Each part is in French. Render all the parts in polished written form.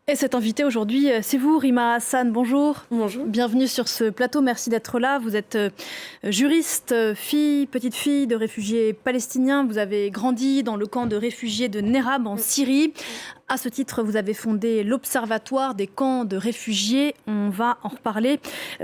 Et cet invité aujourd'hui, c'est vous, Rima Hassan. Bonjour. Bonjour. Bienvenue sur ce plateau. Merci d'être là. Vous êtes juriste, petite fille de réfugiés palestiniens. Vous avez grandi dans le camp de réfugiés de Nerab en Syrie. À ce titre, vous avez fondé l'Observatoire des camps de réfugiés. On va en reparler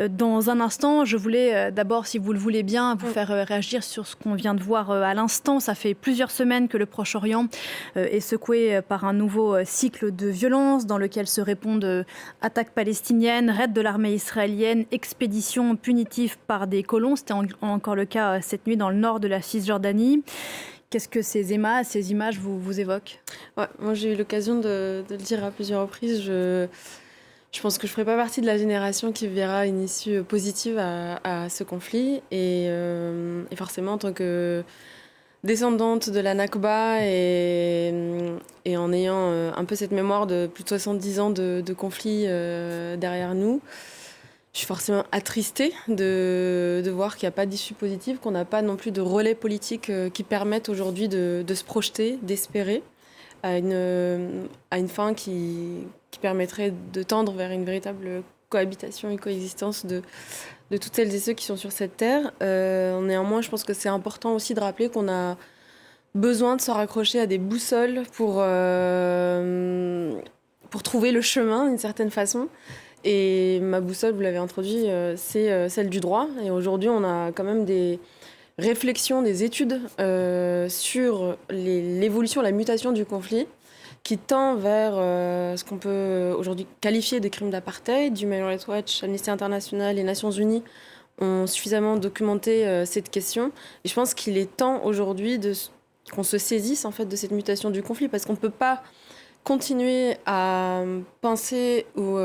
dans un instant. Je voulais d'abord, si vous le voulez bien, vous faire réagir sur ce qu'on vient de voir à l'instant. Ça fait plusieurs semaines que le Proche-Orient est secoué par un nouveau cycle de violence dans lequel se répondent attaques palestiniennes, raids de l'armée israélienne, expéditions punitives par des colons. C'était encore le cas cette nuit dans le nord de la Cisjordanie. Qu'est-ce que ces images vous évoquent ? Moi, j'ai eu l'occasion de le dire à plusieurs reprises. Je pense que je ne ferai pas partie de la génération qui verra une issue positive à ce conflit. Et forcément, en tant que descendante de la Nakba et en ayant un peu cette mémoire de plus de 70 ans de conflit derrière nous, je suis forcément attristée de voir qu'il n'y a pas d'issue positive, qu'on n'a pas non plus de relais politique qui permettent aujourd'hui de se projeter, d'espérer à une fin qui permettrait de tendre vers une véritable cohabitation et coexistence de toutes celles et ceux qui sont sur cette terre. Néanmoins, je pense que c'est important aussi de rappeler qu'on a besoin de se raccrocher à des boussoles pour trouver le chemin d'une certaine façon. Et ma boussole, vous l'avez introduit, c'est celle du droit. Et aujourd'hui, on a quand même des réflexions, des études sur l'évolution, la mutation du conflit qui tend vers ce qu'on peut aujourd'hui qualifier de crimes d'apartheid. Human Rights Watch, Amnesty International, les Nations Unies ont suffisamment documenté cette question. Et je pense qu'il est temps aujourd'hui qu'on se saisisse en fait de cette mutation du conflit, parce qu'on ne peut pas continuer à penser ou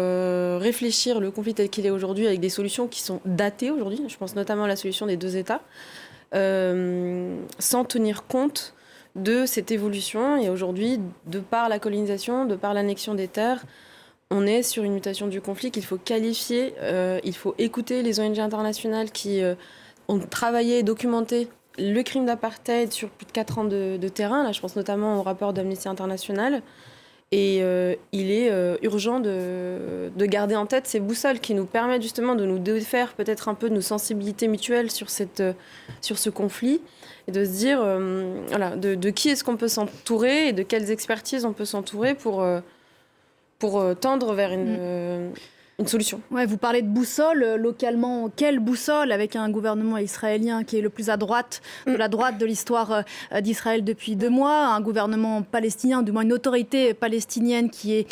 réfléchir le conflit tel qu'il est aujourd'hui avec des solutions qui sont datées aujourd'hui. Je pense notamment à la solution des deux États, sans tenir compte de cette évolution. Et aujourd'hui, de par la colonisation, de par l'annexion des terres, on est sur une mutation du conflit qu'il faut qualifier. Il faut écouter les ONG internationales qui ont travaillé et documenté le crime d'apartheid sur plus de 4 ans de terrain. Là, je pense notamment au rapport d'Amnesty International. Et il est urgent de garder en tête ces boussoles qui nous permettent justement de nous défaire peut-être un peu de nos sensibilités mutuelles sur ce conflit, et de se dire de qui est-ce qu'on peut s'entourer et de quelles expertises on peut s'entourer pour tendre vers une solution. Ouais, vous parlez de boussole. Localement, quelle boussole, avec un gouvernement israélien qui est le plus à droite de l'histoire d'Israël depuis 2 mois, un gouvernement palestinien, du moins une autorité palestinienne qui est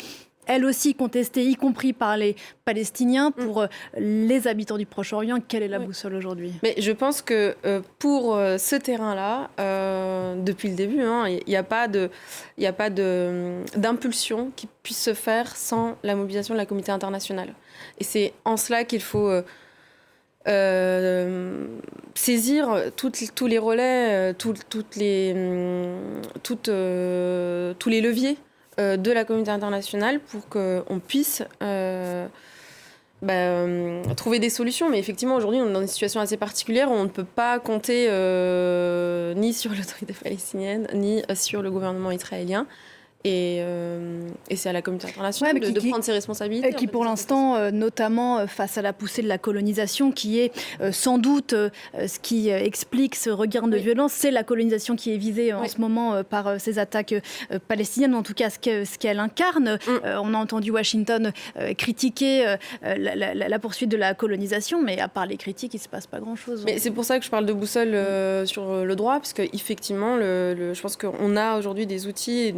elle aussi contestée, y compris par les Palestiniens. Pour les habitants du Proche-Orient, quelle est la boussole aujourd'hui ? Mais je pense que pour ce terrain-là, depuis le début, il n'y a pas d'impulsion qui puisse se faire sans la mobilisation de la communauté internationale. Et c'est en cela qu'il faut saisir tous les relais, tous les leviers de la communauté internationale pour qu'on puisse trouver des solutions. Mais effectivement, aujourd'hui, on est dans une situation assez particulière où on ne peut pas compter ni sur l'autorité palestinienne, ni sur le gouvernement israélien. Et c'est à la communauté internationale de prendre ses responsabilités. Qui, pour l'instant, notamment face à la poussée de la colonisation, qui est sans doute ce qui explique ce regain de violence, c'est la colonisation qui est visée en ce moment par ces attaques palestiniennes, en tout cas ce qu'elle incarne. On a entendu Washington critiquer la poursuite de la colonisation, mais à part les critiques, il ne se passe pas grand-chose. Mais c'est pour ça que je parle de boussole sur le droit, parce qu'effectivement, je pense qu'on a aujourd'hui des outils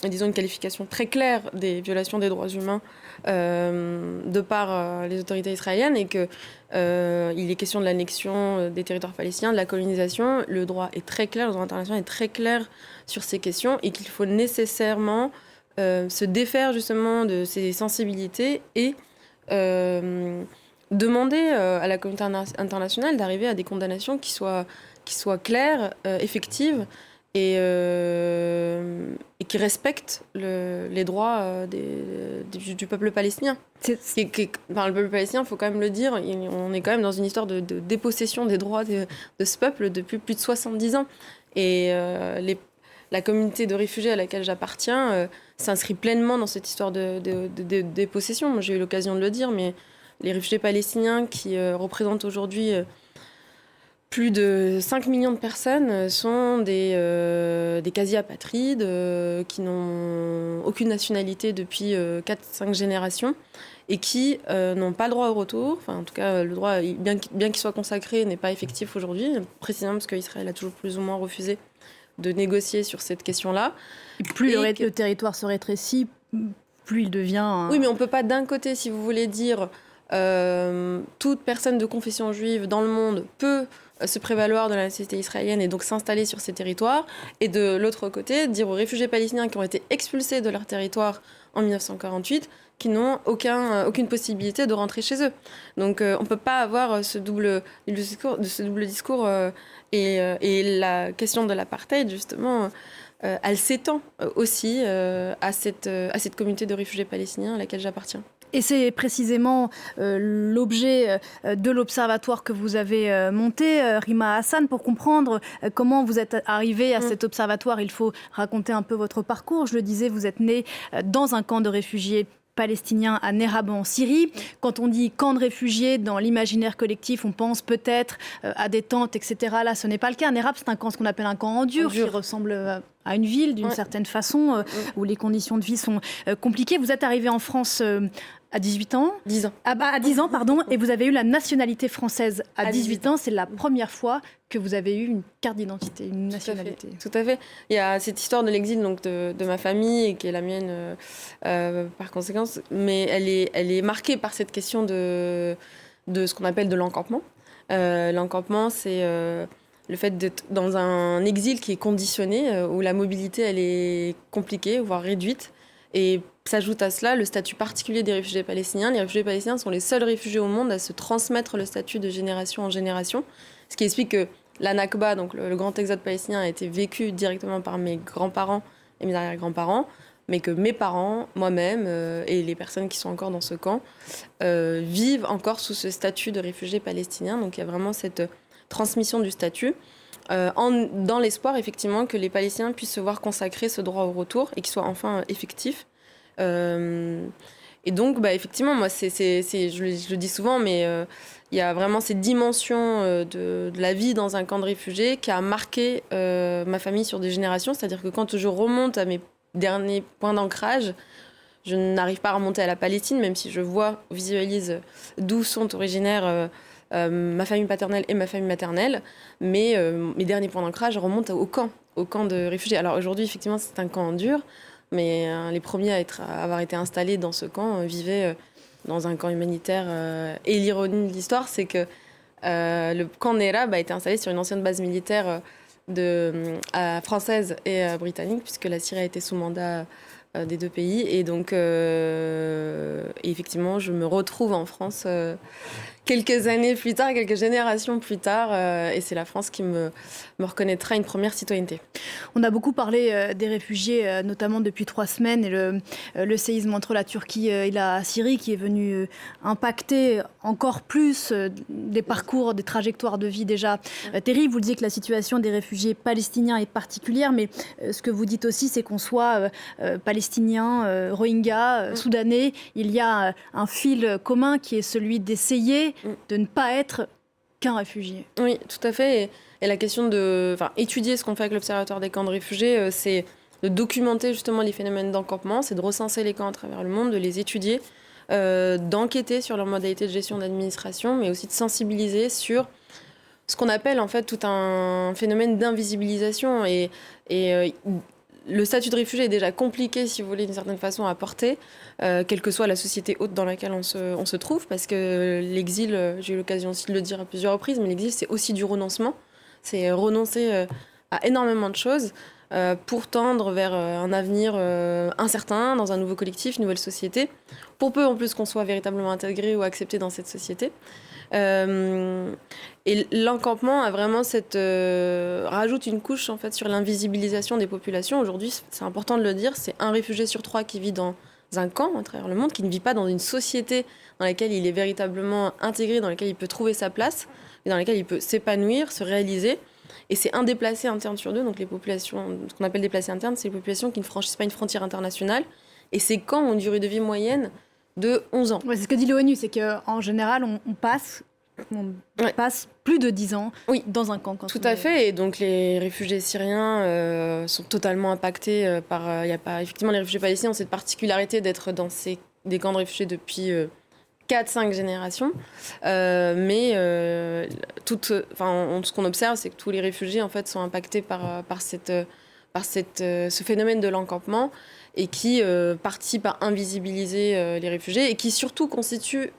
et disons une qualification très claire des violations des droits humains de par les autorités israéliennes, et qu'il est question de l'annexion des territoires palestiniens, de la colonisation. Le droit est très clair, le droit international est très clair sur ces questions, et qu'il faut nécessairement se défaire justement de ces sensibilités et demander à la communauté internationale d'arriver à des condamnations qui soient claires, effectives, et qui respectent les droits du peuple palestinien. Le peuple palestinien, il faut quand même le dire, on est quand même dans une histoire de dépossession des droits de ce peuple depuis plus de 70 ans. Et la communauté de réfugiés à laquelle j'appartiens s'inscrit pleinement dans cette histoire de dépossession. Moi, j'ai eu l'occasion de le dire, mais les réfugiés palestiniens qui représentent aujourd'hui plus de 5 millions de personnes sont des quasi-apatrides qui n'ont aucune nationalité depuis 4-5 générations et qui n'ont pas le droit au retour. Enfin, en tout cas, le droit, bien qu'il soit consacré, n'est pas effectif aujourd'hui, précisément parce qu'Israël a toujours plus ou moins refusé de négocier sur cette question-là. Et plus le territoire se rétrécit, plus il devient... Oui, mais on ne peut pas d'un côté, si vous voulez dire... toute personne de confession juive dans le monde peut se prévaloir de la nationalité israélienne et donc s'installer sur ces territoires, et de l'autre côté, dire aux réfugiés palestiniens qui ont été expulsés de leur territoire en 1948 qu'ils n'ont aucune possibilité de rentrer chez eux. Donc on ne peut pas avoir ce double discours et la question de l'apartheid, justement, elle s'étend aussi à cette communauté de réfugiés palestiniens à laquelle j'appartiens. Et c'est précisément l'objet de l'observatoire que vous avez monté, Rima Hassan. Pour comprendre comment vous êtes arrivé à cet observatoire, il faut raconter un peu votre parcours. Je le disais, vous êtes né dans un camp de réfugiés palestiniens à Nerab en Syrie. Quand on dit camp de réfugiés, dans l'imaginaire collectif, on pense peut-être à des tentes, etc. Là, ce n'est pas le cas. Nerab, c'est ce qu'on appelle un camp en dur, qui ressemble à une ville d'une certaine façon, où les conditions de vie sont compliquées. Vous êtes arrivé en France à 18 ans. 10 ans. À 10 ans, pardon. Et vous avez eu la nationalité française à 18 ans. C'est la première fois que vous avez eu une carte d'identité, une nationalité. Tout à fait. Il y a cette histoire de l'exil donc de ma famille, et qui est la mienne par conséquence. Mais elle est marquée par cette question de ce qu'on appelle de l'encampement. L'encampement, c'est... le fait d'être dans un exil qui est conditionné, où la mobilité elle est compliquée, voire réduite. Et s'ajoute à cela le statut particulier des réfugiés palestiniens. Les réfugiés palestiniens sont les seuls réfugiés au monde à se transmettre le statut de génération en génération. Ce qui explique que la Nakba, donc le grand exode palestinien, a été vécu directement par mes grands-parents et mes arrière-grands-parents, mais que mes parents, moi-même et les personnes qui sont encore dans ce camp vivent encore sous ce statut de réfugiés palestiniens. Donc il y a vraiment cette transmission du statut, dans l'espoir effectivement que les Palestiniens puissent se voir consacrer ce droit au retour et qu'il soit enfin effectif. Et donc, effectivement, moi, je le dis souvent, mais il y a vraiment cette dimension de la vie dans un camp de réfugiés qui a marqué ma famille sur des générations. C'est-à-dire que quand je remonte à mes derniers points d'ancrage, je n'arrive pas à remonter à la Palestine, même si je visualise d'où sont originaires ma famille paternelle et ma famille maternelle, mais mes derniers points d'ancrage remontent au camp de réfugiés. Alors aujourd'hui, effectivement, c'est un camp dur, mais les premiers à avoir été installés dans ce camp vivaient dans un camp humanitaire. Et l'ironie de l'histoire, c'est que le camp Nerab a été installé sur une ancienne base militaire française et britannique, puisque la Syrie a été sous mandat des deux pays. Et donc, effectivement, je me retrouve en France quelques années plus tard, quelques générations plus tard, et c'est la France qui me reconnaîtra une première citoyenneté. On a beaucoup parlé des réfugiés, notamment depuis 3 semaines, et le séisme entre la Turquie et la Syrie qui est venu impacter encore plus des parcours, des trajectoires de vie déjà terribles. Vous le disiez que la situation des réfugiés palestiniens est particulière, mais ce que vous dites aussi, c'est qu'on soit palestinien, rohingya, soudanais, il y a un fil commun qui est celui d'essayer de ne pas être qu'un réfugié. Oui, tout à fait. Et la question étudier ce qu'on fait avec l'Observatoire des camps de réfugiés, c'est de documenter justement les phénomènes d'encampement, c'est de recenser les camps à travers le monde, de les étudier, d'enquêter sur leurs modalités de gestion d'administration, mais aussi de sensibiliser sur ce qu'on appelle en fait tout un phénomène d'invisibilisation. Et le statut de réfugié est déjà compliqué, si vous voulez, d'une certaine façon, à porter, quelle que soit la société haute dans laquelle on se trouve, parce que l'exil, j'ai eu l'occasion aussi de le dire à plusieurs reprises, mais l'exil, c'est aussi du renoncement. C'est renoncer à énormément de choses pour tendre vers un avenir incertain, dans un nouveau collectif, une nouvelle société, pour peu en plus qu'on soit véritablement intégré ou accepté dans cette société. Et l'encampement a vraiment rajoute une couche en fait sur l'invisibilisation des populations. Aujourd'hui, c'est important de le dire, c'est 1 réfugié sur 3 qui vit dans un camp à travers le monde, qui ne vit pas dans une société dans laquelle il est véritablement intégré, dans laquelle il peut trouver sa place et dans laquelle il peut s'épanouir, se réaliser. Et c'est un déplacé interne sur 2. Donc les populations, ce qu'on appelle déplacés internes, c'est les populations qui ne franchissent pas une frontière internationale. Et ces camps ont une durée de vie moyenne de 11 ans. Ouais, c'est ce que dit l'ONU, c'est qu'en général, on passe plus de 10 ans dans un camp. Tout à fait. Et donc les réfugiés syriens sont totalement impactés par... effectivement, les réfugiés palestiniens ont cette particularité d'être dans des camps de réfugiés depuis 4-5 générations. Ce qu'on observe, c'est que tous les réfugiés en fait, sont impactés par ce phénomène de l'encampement et qui participe à invisibiliser les réfugiés et qui surtout constitue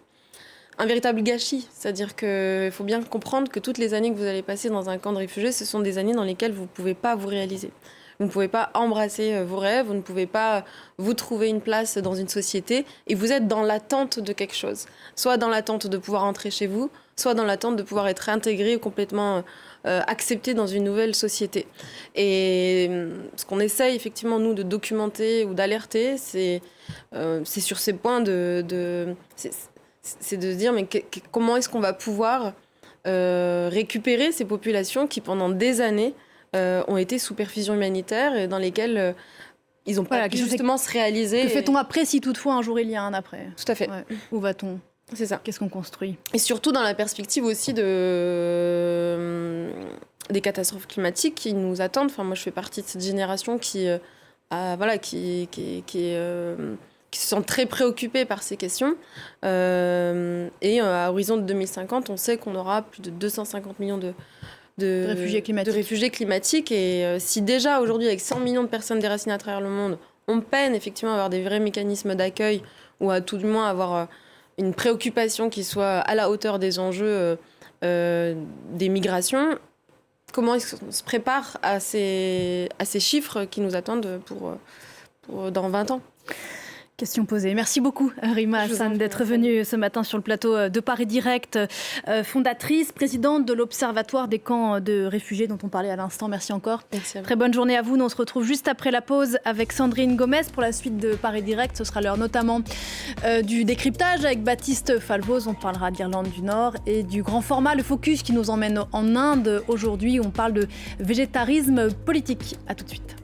un véritable gâchis. C'est-à-dire qu'il faut bien comprendre que toutes les années que vous allez passer dans un camp de réfugiés, ce sont des années dans lesquelles vous ne pouvez pas vous réaliser. Vous ne pouvez pas embrasser vos rêves, vous ne pouvez pas vous trouver une place dans une société et vous êtes dans l'attente de quelque chose. Soit dans l'attente de pouvoir rentrer chez vous, soit dans l'attente de pouvoir être intégré, complètement accepté dans une nouvelle société. Et ce qu'on essaye effectivement, nous, de documenter ou d'alerter, c'est sur ces points c'est de se dire mais comment est-ce qu'on va pouvoir récupérer ces populations qui, pendant des années, ont été sous perfusion humanitaire et dans lesquelles ils n'ont pas pu justement se réaliser. Que fait-on après, si toutefois un jour il y a un après ? Tout à fait. Ouais. Où va-t-on ? C'est ça. Qu'est-ce qu'on construit ? Et surtout dans la perspective aussi des catastrophes climatiques qui nous attendent. Enfin, moi, je fais partie de cette génération qui se sont très préoccupés par ces questions. À horizon de 2050, on sait qu'on aura plus de 250 millions de réfugiés climatiques. Et si déjà, aujourd'hui, avec 100 millions de personnes déracinées à travers le monde, on peine effectivement à avoir des vrais mécanismes d'accueil ou à tout du moins avoir une préoccupation qui soit à la hauteur des enjeux des migrations, comment est-ce qu'on se prépare à ces chiffres qui nous attendent pour dans 20 ans ? Question posée. Merci beaucoup, Rima Hassan, d'être venue ce matin sur le plateau de Paris Direct, fondatrice, présidente de l'Observatoire des camps de réfugiés dont on parlait à l'instant. Merci encore. Merci à vous. Très bonne journée à vous. Nous, on se retrouve juste après la pause avec Sandrine Gomez pour la suite de Paris Direct. Ce sera l'heure notamment du décryptage avec Baptiste Falvoz. On parlera d'Irlande du Nord et du grand format, le Focus, qui nous emmène en Inde aujourd'hui. On parle de végétarisme politique. À tout de suite.